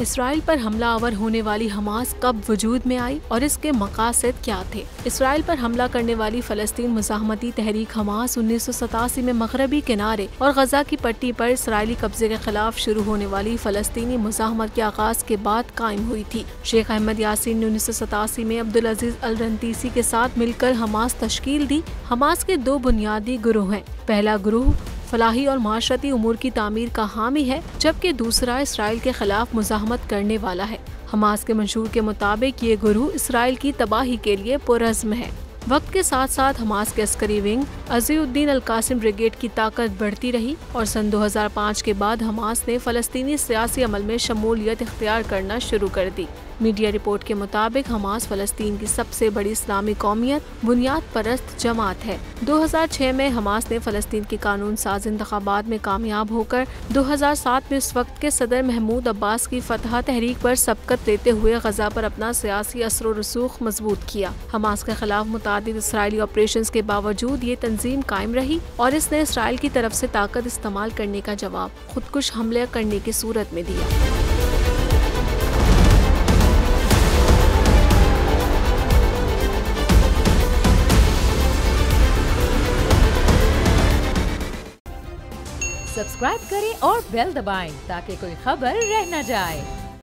Israel पर हमलावर होने वाली हमास कब वजूद में आई और इसके मकासद क्या थे? इसराइल पर हमला करने वाली फलस्तीन मुज़ाहमती तहरीक हमास 1987 में मगरबी किनारे और गजा की पट्टी पर इसराइली कब्जे के खिलाफ शुरू होने वाली फलस्तीनी मुज़ाहमत के आगाज के बाद कायम हुई थी। शेख अहमद यासीन ने 1987 में अब्दुल अजीज अल रंतीसी के साथ मिलकर हमास तश्कील दी। हमास के दो बुनियादी गुरोह हैं। पहला गुरोह फलाही और माशरती उमूर की तामीर का हामी है, जबकि दूसरा इसराइल के खिलाफ मुज़ाहमत करने वाला है। हमास के मंशूर के मुताबिक ये गुरूह इसराइल की तबाही के लिए पुरज़्म है। वक्त के साथ साथ हमास के अस्करी विंग अज़ीउद्दीन अल कासिम ब्रिगेड की ताकत बढ़ती रही और सन 2005 के बाद हमास ने फ़लस्तीनी सियासी अमल में शमूलियत इख्तियार करना शुरू कर दी। मीडिया रिपोर्ट के मुताबिक हमास फ़लस्तीन की सबसे बड़ी इस्लामी कौमियत बुनियाद परस्त जमात है। 2006 में हमास ने फ़लस्तीन के कानून साज इंतखाबात में कामयाब होकर 2007 में उस वक्त के सदर महमूद अब्बास की फतह तहरीक पर सबकत देते हुए गजा पर अपना सियासी असर व रसूख मजबूत किया। हमास के खिलाफ मुतादिद इसराइली ऑपरेशन के बावजूद ये तंजीम कायम रही और इसने इसराइल की तरफ से ताकत इस्तेमाल करने का जवाब खुदकुश हमले करने की सूरत में दिया। सब्सक्राइब करें और बेल दबाएं ताकि कोई खबर रह न जाए।